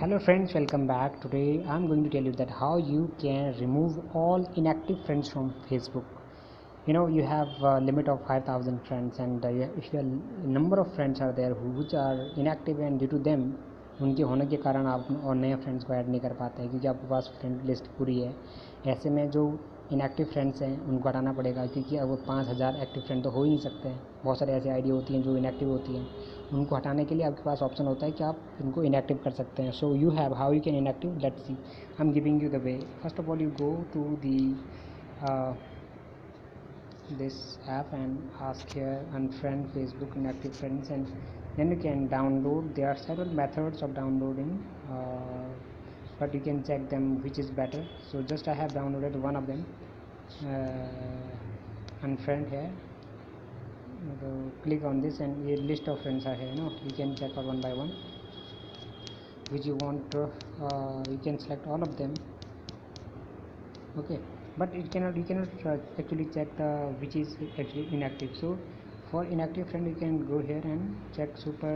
Hello friends, welcome back. Today I'm going to tell you that how you can remove all inactive friends from Facebook. You have a limit of 5,000 friends, and if your number of friends are there which are inactive, and due to them उनके होने के कारण आप और नए friends को add नहीं कर पाते हैं क्योंकि आपके पास फ्रेंड लिस्ट पूरी है। ऐसे में जो इनएक्टिव फ्रेंड्स हैं उनको हटाना पड़ेगा क्योंकि अब 5,000 एक्टिव फ्रेंड तो हो ही नहीं सकते हैं। बहुत सारे ऐसे आईडी होती हैं जो इनएक्टिव होती हैं, उनको हटाने के लिए आपके पास ऑप्शन होता है कि आप इनको इनएक्टिव कर सकते हैं। So you have how you can inactive, let's see. I am giving you the way. First of all you go to the this app and ask here unfriend Facebook inactive friends, and then you can download. There are several methods of downloading, but you can check them which is better. So just I have downloaded one of them, unfriend here. So click on this and a list of friends are here. You can check out one by one which you want. You can select all of them. Okay, but you cannot actually check the which is actually inactive. So for inactive friend you can go here and check super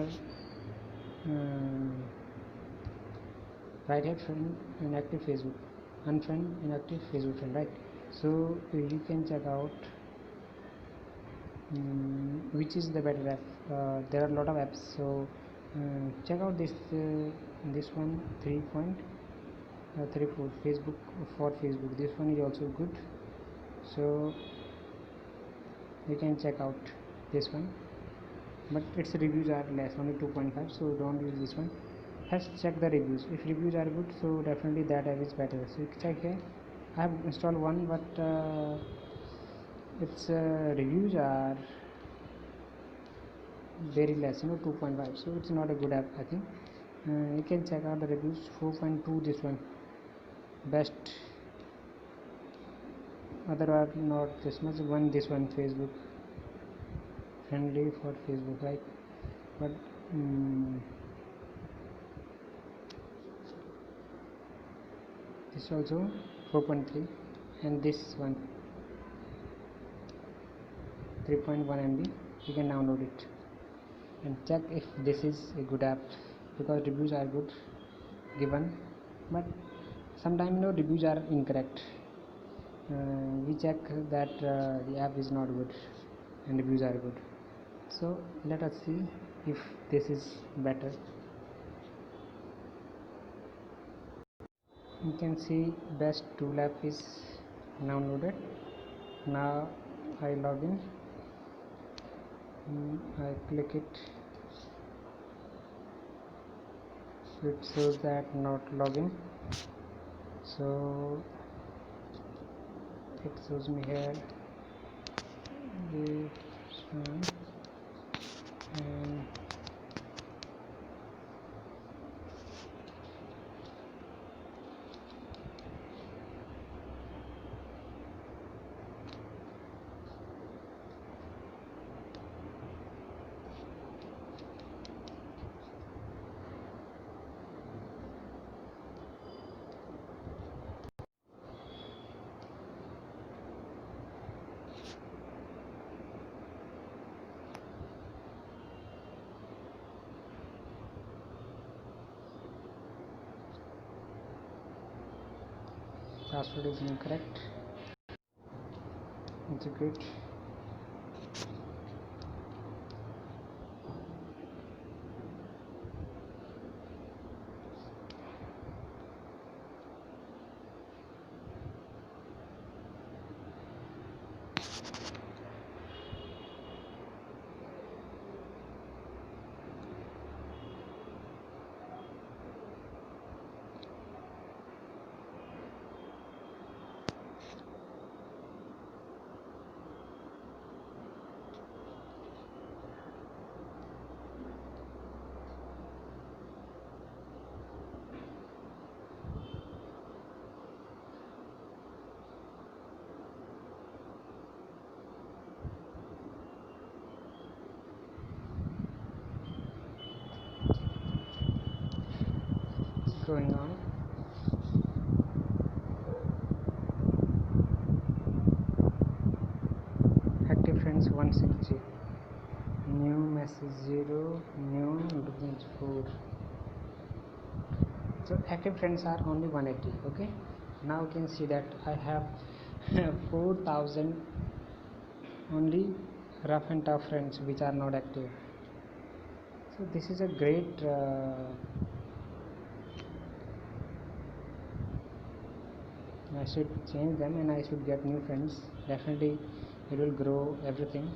right here friend inactive Facebook unfriend inactive Facebook friend, right? So you can check out which is the better app. There are a lot of apps, so check out this one 3.34 Facebook for Facebook. This one is also good, so you can check out this one, but its reviews are less, only 2.5, so don't use this one. First check the reviews. If reviews are good, so definitely that app is better. So you check here. I have installed one, but its reviews are very less, 2.5, so it's not a good app, I think. You can check out the reviews. 4.2 this one best, other are not this much. This one Facebook friendly for Facebook, right? But this also 4.3, and this one 3.1 MB. You can download it and check if this is a good app, because reviews are good given, but sometimes reviews are incorrect. We check that the app is not good and reviews are good. So let us see if this is better. You can see best tool app is downloaded. Now I log in. I click it, so it shows that not login. So it shows me here this one, and password is incorrect. Execute. Going on. Active friends 160, new message 0, new notifications 4. So active friends are only 180. Okay, now you can see that I have 4000 only rough and tough friends which are not active. So this is a great I should change them and I should get new friends. Definitely it will grow everything.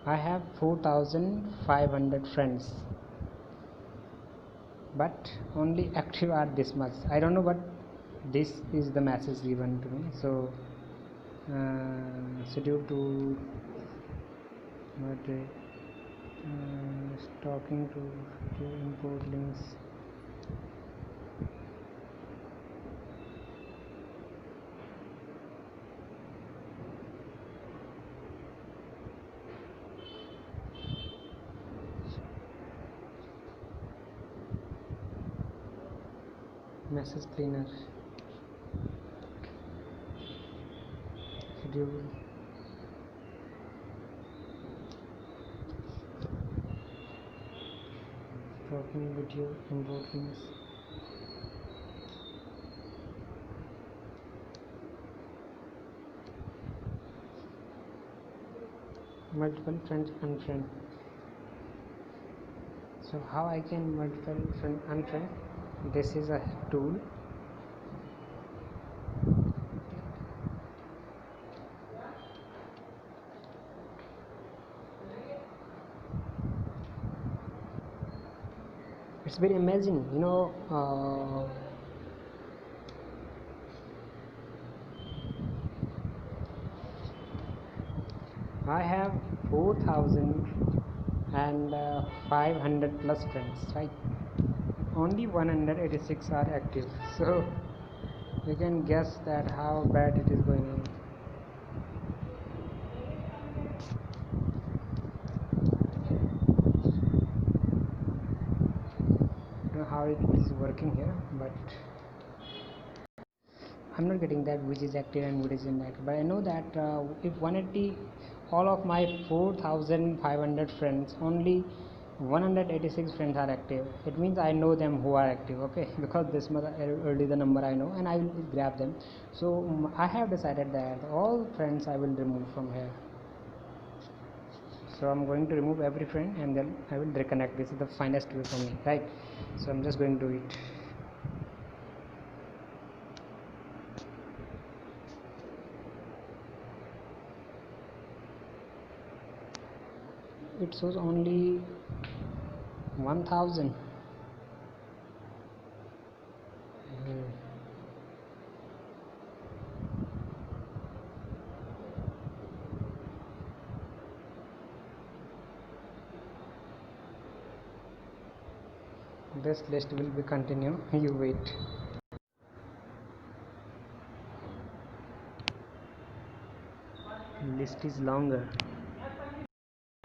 I have 4500 friends, but only active are this much. I don't know, but this is the message given to me. So due to what talking to import links. Message cleaner. Schedule. Talking video import links. Multiple friends unfriend. So how I can multiple friend unfriend? This is a tool. It's very amazing, I have 4500 plus friends, right? Only 186 are active, so you can guess that how bad it is going on. I don't know how it is working here, but I'm not getting that which is active and which is inactive. But I know that if 180, all of my 4500 friends, only 186 friends are active. It means I know them who are active. Okay, because this much early the number I know, and I will grab them. So I have decided that all friends I will remove from here. So I'm going to remove every friend and then I will reconnect. This is the finest way for me, right? So I'm just going to do it. It shows only 1000. This list will be continue. You wait. List is longer.